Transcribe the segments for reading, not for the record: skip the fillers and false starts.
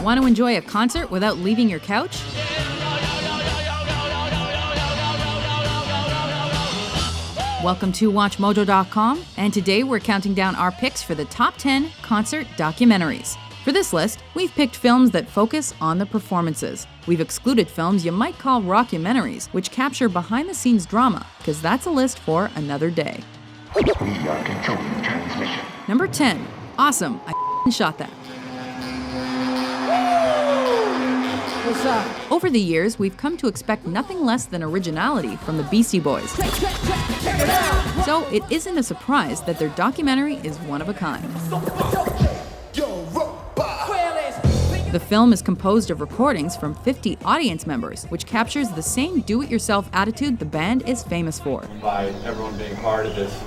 Want to enjoy a concert without leaving your couch? Welcome to WatchMojo.com, and today we're counting down our picks for the top 10 concert documentaries. For this list, we've picked films that focus on the performances. We've excluded films you might call rockumentaries, which capture behind-the-scenes drama, because that's a list for another day. We are controlling the transmission. Number 10. Awesome, I shot that. What's up? Over the years, we've come to expect nothing less than originality from the Beastie Boys. So it isn't a surprise that their documentary is one of a kind. The film is composed of recordings from 50 audience members, which captures the same do-it-yourself attitude the band is famous for. By everyone being part of this,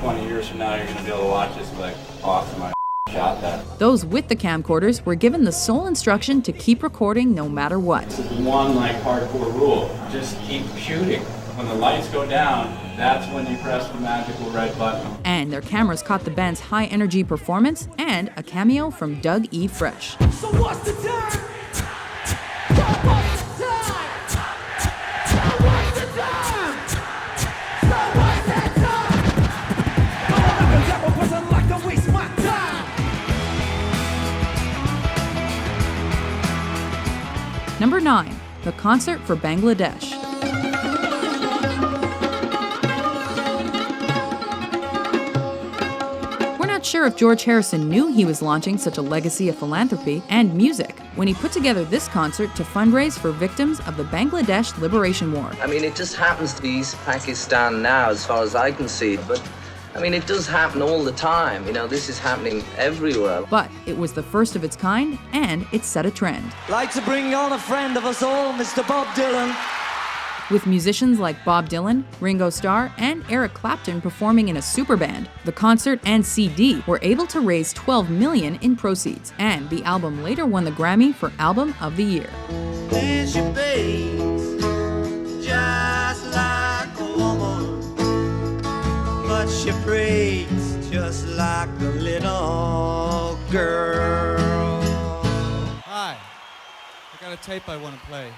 20 years from now, you're going to be able to watch this and be like, awesome, I shot that. Those with the camcorders were given the sole instruction to keep recording no matter what. This is one hardcore rule. Just keep shooting. When the lights go down, that's when you press the magical red button. And their cameras caught the band's high-energy performance and a cameo from Doug E. Fresh. So what's the time? Number 9. The Concert for Bangladesh. We're not sure if George Harrison knew he was launching such a legacy of philanthropy and music when he put together this concert to fundraise for victims of the Bangladesh Liberation War. I mean, it just happens to be East Pakistan now, as far as I can see, but I mean, it does happen all the time. You know, this is happening everywhere. But it was the first of its kind, and it set a trend. Like to bring on a friend of us all, Mr. Bob Dylan. With musicians like Bob Dylan, Ringo Starr, and Eric Clapton performing in a super band, the concert and CD were able to raise $12 million in proceeds, and the album later won the Grammy for Album of the Year. Then she bathes just like a woman, but she prays just like a little girl. Hi, I got a tape I want to play.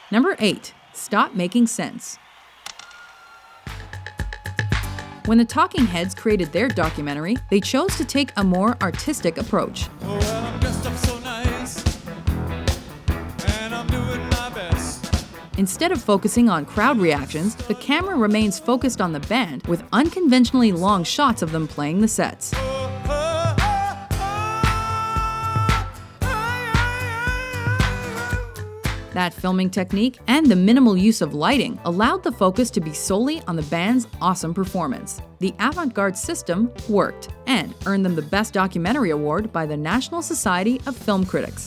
Number 8. Stop Making Sense. When the Talking Heads created their documentary, they chose to take a more artistic approach. Oh, well, I'm dressed up so nice, and I'm doing my best. Instead of focusing on crowd reactions, the camera remains focused on the band with unconventionally long shots of them playing the sets. That filming technique and the minimal use of lighting allowed the focus to be solely on the band's awesome performance. The avant-garde system worked and earned them the Best Documentary Award by the National Society of Film Critics.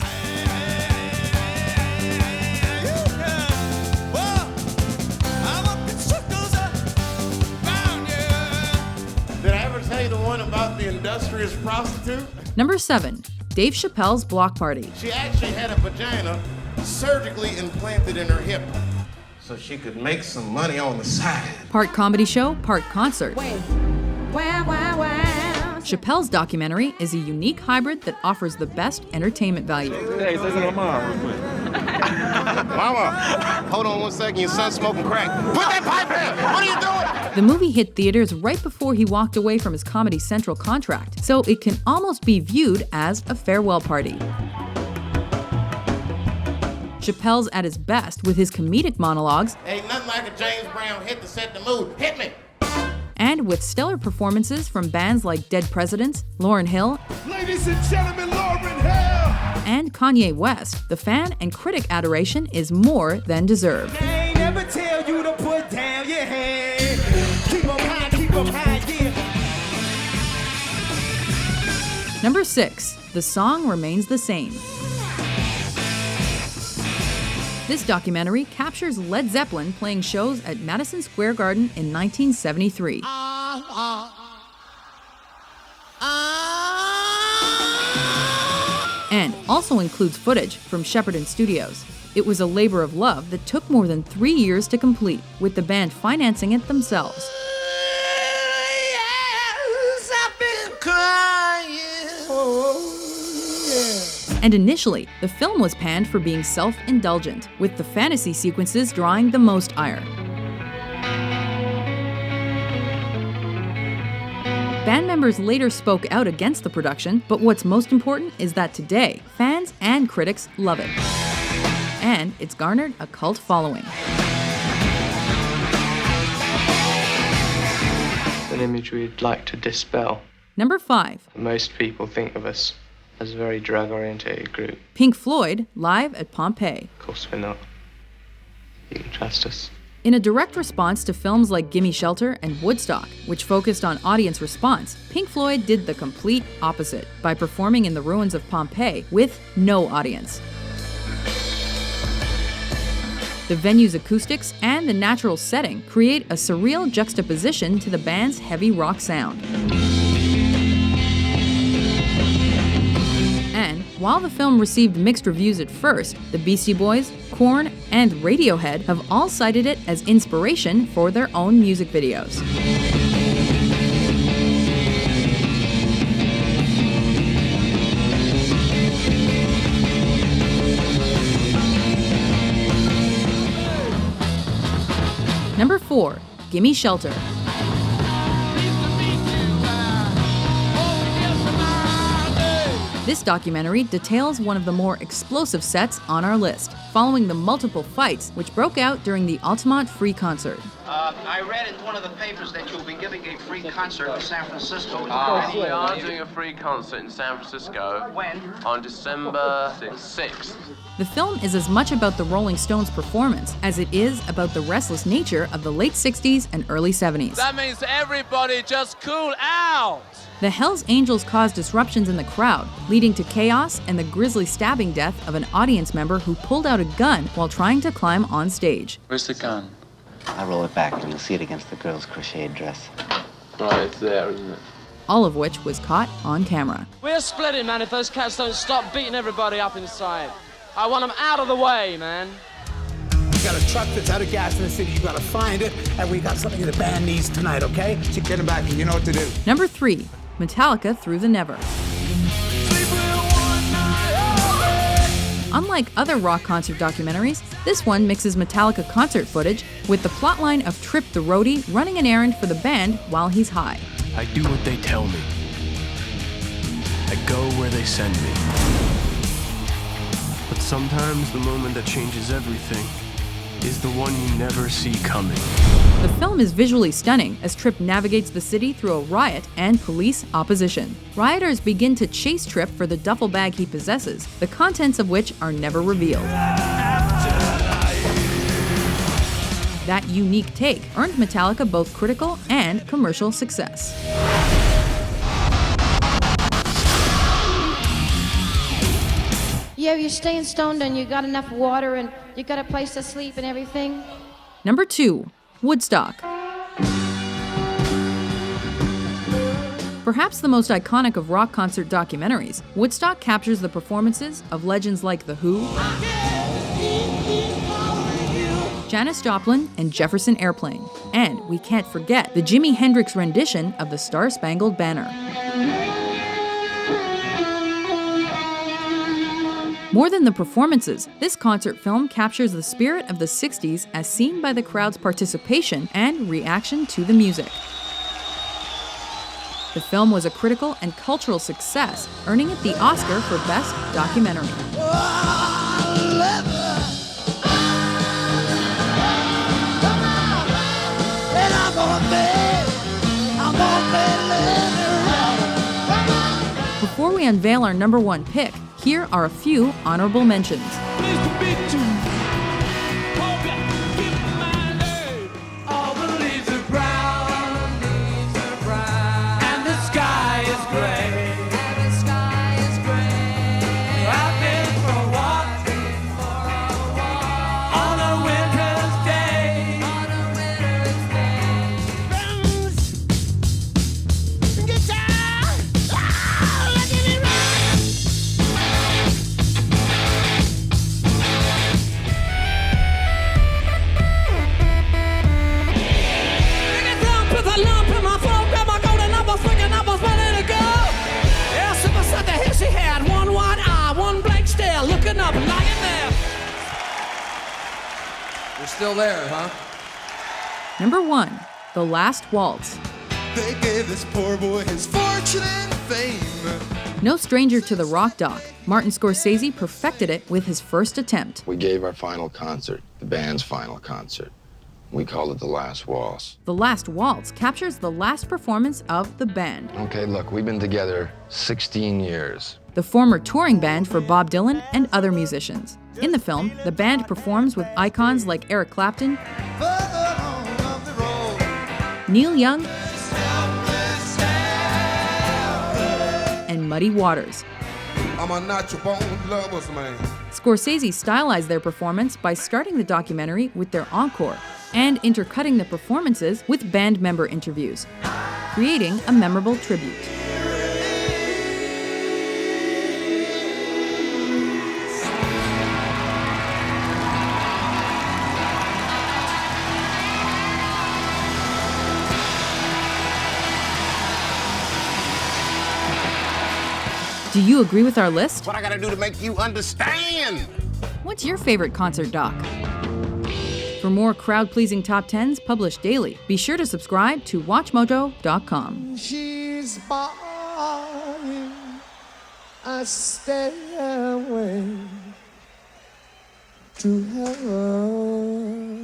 Did I ever tell you the one about the industrious prostitute? Number 7. Dave Chappelle's Block Party. She actually had a vagina surgically implanted in her hip so she could make some money on the side. Part comedy show, part concert. Chappelle's documentary is a unique hybrid that offers the best entertainment value. Hey, say something to Mom real quick. Mama, hold on 1 second, your son's smoking crack. Put that pipe in! What are you doing? The movie hit theaters right before he walked away from his Comedy Central contract, so it can almost be viewed as a farewell party. Chappelle's at his best with his comedic monologues. Ain't nothing like a James Brown hit to set the mood. Hit me! And with stellar performances from bands like Dead Presidents, Lauryn Hill, Ladies and gentlemen, Lauryn Hill! and Kanye West, the fan and critic adoration is more than deserved. I ain't never tell you to put down your head. Keep up high, yeah. Number 6. The song remains the same. This documentary captures Led Zeppelin playing shows at Madison Square Garden in 1973. And also includes footage from Shepperton Studios. It was a labor of love that took more than 3 years to complete, with the band financing it themselves. Yes, I've been crying. And initially, the film was panned for being self-indulgent, with the fantasy sequences drawing the most ire. Band members later spoke out against the production, but what's most important is that today, fans and critics love it. And it's garnered a cult following. An image we'd like to dispel. Number 5. Most people think of us as a very drug-oriented group. Pink Floyd, live at Pompeii. Of course we're not. You can trust us. In a direct response to films like Gimme Shelter and Woodstock, which focused on audience response, Pink Floyd did the complete opposite by performing in the ruins of Pompeii with no audience. The venue's acoustics and the natural setting create a surreal juxtaposition to the band's heavy rock sound. And while the film received mixed reviews at first, the Beastie Boys, Korn, and Radiohead have all cited it as inspiration for their own music videos. Number 4. Gimme Shelter. This documentary details one of the more explosive sets on our list, following the multiple fights which broke out during the Altamont Free concert. I read in one of the papers that you'll be giving a free concert in San Francisco. We are doing a free concert in San Francisco. When? On December 6th. The film is as much about the Rolling Stones' performance as it is about the restless nature of the late 60s and early 70s. That means everybody just cool out. The Hells Angels caused disruptions in the crowd, leading to chaos and the grisly stabbing death of an audience member who pulled out a gun while trying to climb on stage. Where's the gun? I'll roll it back and you'll see it against the girl's crocheted dress. Right, it's there, isn't it? All of which was caught on camera. We're splitting, man, if those cats don't stop beating everybody up inside. I want them out of the way, man. You got a truck that's out of gas in the city, you gotta find it, and we got something the band needs tonight, okay? So get him back and you know what to do. Number 3. Metallica Through the Never. Unlike other rock concert documentaries, this one mixes Metallica concert footage with the plotline of Trip the roadie running an errand for the band while he's high. I do what they tell me. I go where they send me. But sometimes the moment that changes everything is the one you never see coming. The film is visually stunning as Trip navigates the city through a riot and police opposition. Rioters begin to chase Trip for the duffel bag he possesses, the contents of which are never revealed. That unique take earned Metallica both critical and commercial success. Yeah, you're staying stoned and you got enough water and you got a place to sleep and everything. Number 2. Woodstock. Perhaps the most iconic of rock concert documentaries, Woodstock captures the performances of legends like The Who, Janis Joplin, and Jefferson Airplane. And we can't forget the Jimi Hendrix rendition of the Star-Spangled Banner. More than the performances, this concert film captures the spirit of the 60s as seen by the crowd's participation and reaction to the music. The film was a critical and cultural success, earning it the Oscar for Best Documentary. Before we unveil our number 1 pick, here are a few honorable mentions. still there, huh? Number 1, The Last Waltz. They gave this poor boy his fortune and fame. No stranger to the rock doc, Martin Scorsese perfected it with his first attempt. We gave our final concert, the band's final concert. We called it The Last Waltz. The Last Waltz captures the last performance of the band. Okay, look, we've been together 16 years. The former touring band for Bob Dylan and other musicians. In the film, the band performs with icons like Eric Clapton, Neil Young, and Muddy Waters. I'm a natural born lovers man. Scorsese stylized their performance by starting the documentary with their encore and intercutting the performances with band member interviews, creating a memorable tribute. Do you agree with our list? What I gotta do to make you understand? What's your favorite concert doc? For more crowd-pleasing top 10s published daily, be sure to subscribe to WatchMojo.com. She's buying a stairway to heaven.